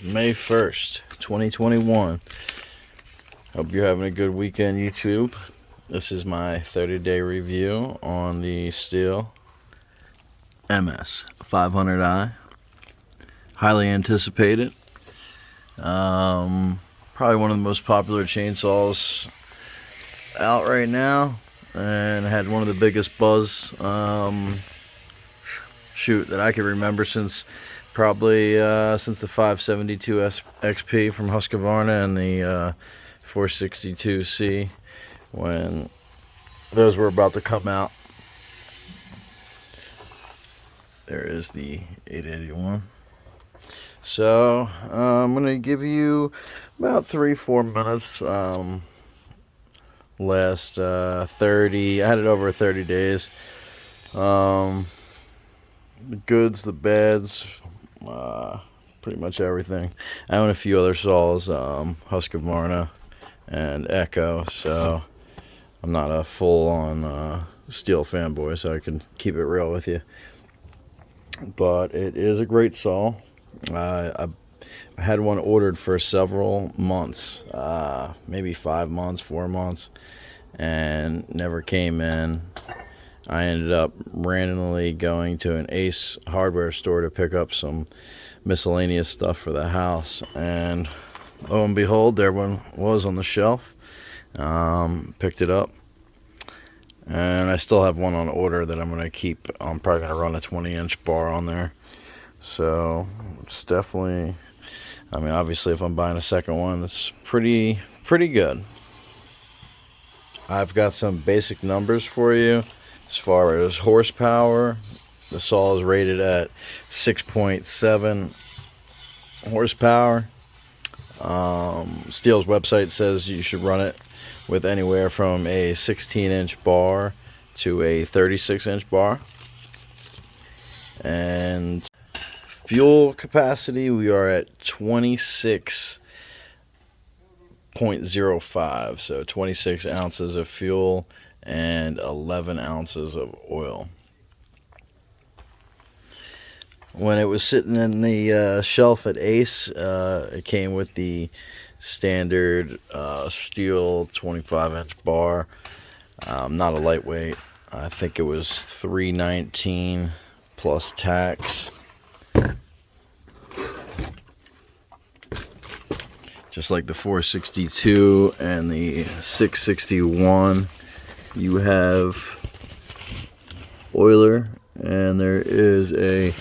May 1st, 2021. Hope you're having a good weekend, YouTube. This is my 30-day review on the Stihl MS 500i. Highly anticipated. Probably one of the most popular chainsaws out right now, and had one of the biggest buzz shoot that I can remember since the 572 XP from Husqvarna and the 462C, when those were about to come out. There is the 881. So I'm gonna give you about 3-4 minutes. Last 30, I had it over 30 days. The goods, the bads, pretty much everything. I own a few other saws, Husqvarna and Echo, so I'm not a full-on Stihl fanboy, so I can keep it real with you. But it is a great saw. I had one ordered for several months, maybe 5 months, 4 months, and never came in. I ended up randomly going to an Ace hardware store to pick up some miscellaneous stuff for the house, and lo and behold, there one was on the shelf. Picked it up, and I still have one on order that I'm going to keep. I'm probably going to run a 20-inch bar on there, so it's definitely, I mean, obviously if I'm buying a second one, it's pretty good. I've got some basic numbers for you. As far as horsepower, the saw is rated at 6.7 horsepower. Stihl's website says you should run it with anywhere from a 16-inch bar to a 36-inch bar. And fuel capacity, we are at 26.05, so 26 ounces of fuel and 11 ounces of oil. When it was sitting in the shelf at Ace, it came with the standard Stihl 25-inch bar. Not a lightweight. I think it was $319 plus tax. Just like the 462 and the 661, you have oiler, and there is a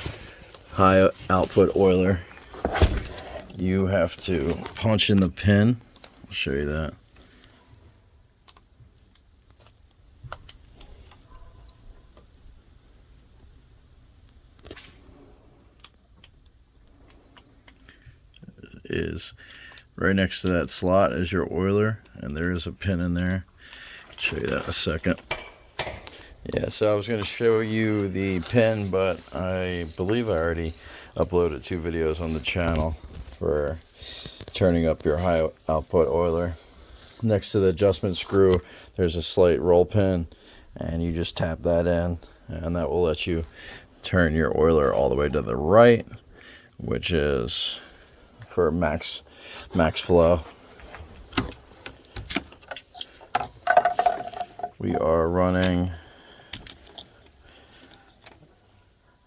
high output oiler. You have to punch in the pin. I'll show you that. It is right next to that slot is your oiler, and there is a pin in there. I'll show you that in a second. Yeah, so I was going to show you the pin, but I believe I already uploaded 2 videos on the channel for turning up your high output oiler. Next to the adjustment screw, there's a slight roll pin, and you just tap that in, and that will let you turn your oiler all the way to the right, which is for max flow. We are running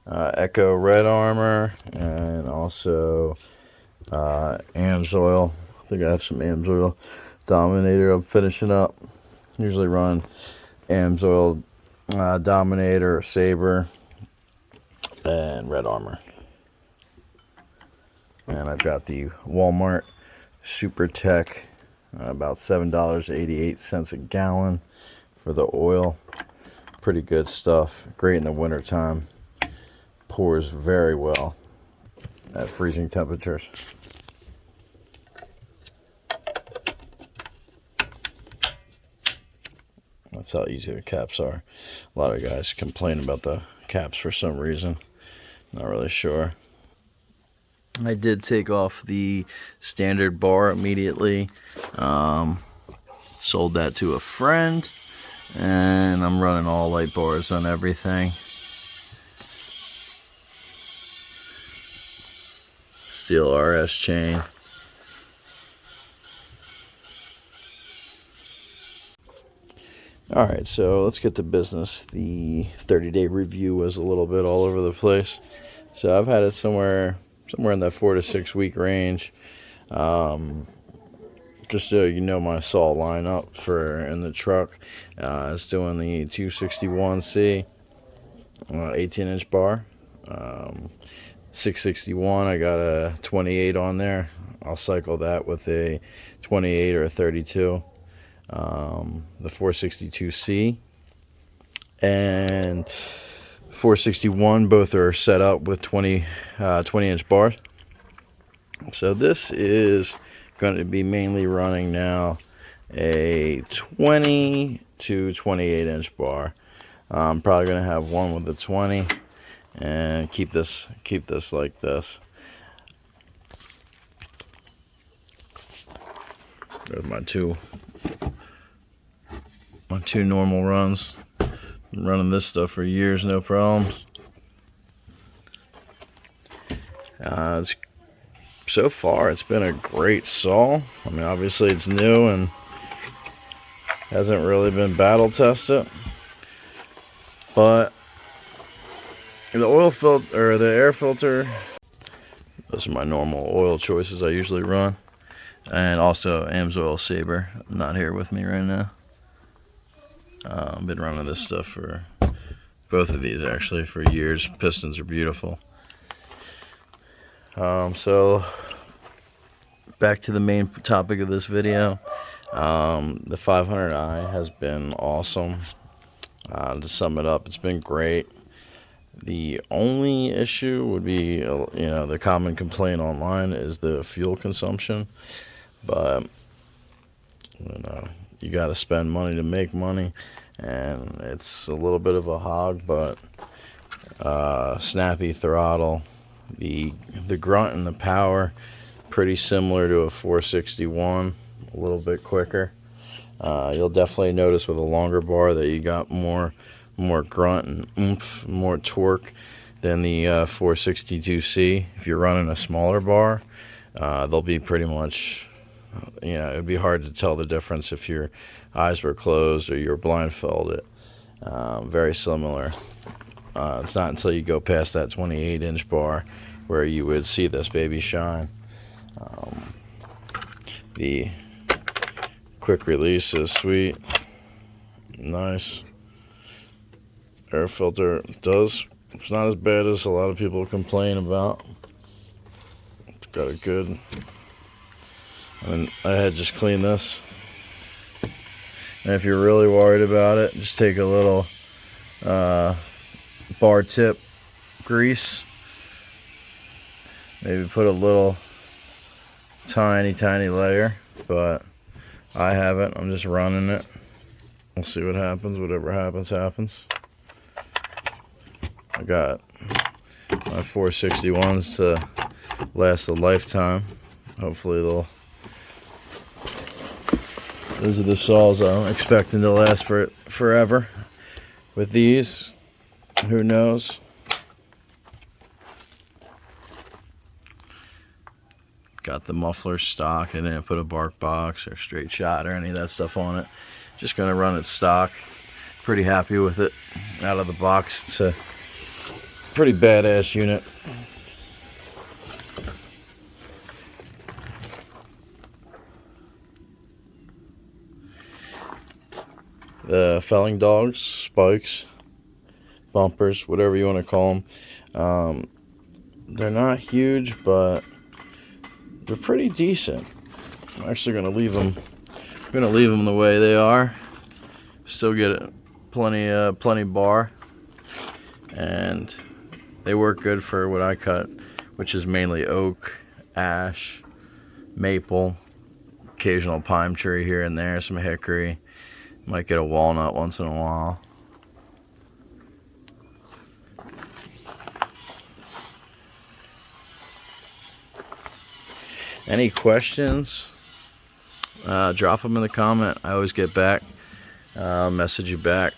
Echo Red Armor, and also Amsoil. I think I have some Amsoil Dominator I'm finishing up. Usually run Amsoil Dominator, Saber, and Red Armor. And I've got the Walmart Super Tech, about $7.88 a gallon for the oil. Pretty good stuff. Great in the winter time. Pours very well at freezing temperatures. That's how easy the caps are. A lot of guys complain about the caps for some reason. Not really sure. I did take off the standard bar immediately. Sold that to a friend, and I'm running all light bars on everything. Stihl RS chain. Alright, so let's get to business. The 30-day review was a little bit all over the place. So I've had it somewhere in that 4 to 6 week range. Just so you know, my saw lineup for in the truck is doing the 261C 18-inch bar. 661, I got a 28 on there. I'll cycle that with a 28 or a 32. The 462C and 461, both are set up with 20-inch bars. So this is going to be mainly running now a 20 to 28-inch bar. I'm probably going to have one with the 20 and keep this like this. There's my two normal runs. Been running this stuff for years, no problems. So far, it's been a great saw. I mean, obviously it's new and hasn't really been battle tested, but the oil filter or the air filter, those are my normal oil choices I usually run. And also Amsoil Saber, not here with me right now. I've been running this stuff for both of these actually for years. Pistons are beautiful. So back to the main topic of this video. The 500i has been awesome. To sum it up, it's been great. The only issue would be, the common complaint online is the fuel consumption. But you got to spend money to make money, and it's a little bit of a hog, but snappy throttle, the grunt and the power pretty similar to a 461, a little bit quicker. You'll definitely notice with a longer bar that you got more grunt and oomph, more torque than the 462C. If you're running a smaller bar, they'll be pretty much, it'd be hard to tell the difference if your eyes were closed or you're blindfolded. Very similar. It's not until you go past that 28-inch bar where you would see this baby shine. The quick release is sweet, nice. Air filter it's not as bad as a lot of people complain about. It's got a good, I had just cleaned this. And if you're really worried about it, just take a little bar tip grease. Maybe put a little tiny layer, but I haven't. I'm just running it. We'll see what happens. Whatever happens. I got my 461s to last a lifetime. Hopefully those are the saws I'm expecting to last forever. With these, who knows? Got the muffler stock. I didn't put a bark box or straight shot or any of that stuff on it. Just gonna run it stock. Pretty happy with it out of the box. It's a pretty badass unit. The felling dogs, spikes, bumpers, whatever you want to call them. They're not huge, but they're pretty decent. I'm actually gonna leave them the way they are. Still get plenty bar, and they work good for what I cut, which is mainly oak, ash, maple, occasional pine tree here and there, some hickory. Might get a walnut once in a while. Any questions? Drop them in the comment. I always get back. Message you back.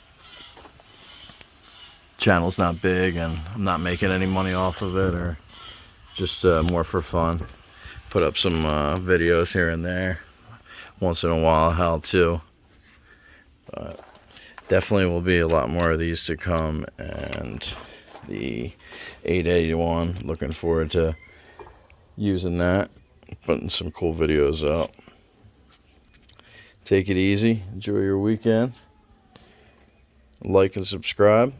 Channel's not big and I'm not making any money off of it or just more for fun. Put up some videos here and there, once in a while, how to. But definitely will be a lot more of these to come, and the 881, looking forward to using that, putting some cool videos out. Take it easy, enjoy your weekend, like and subscribe.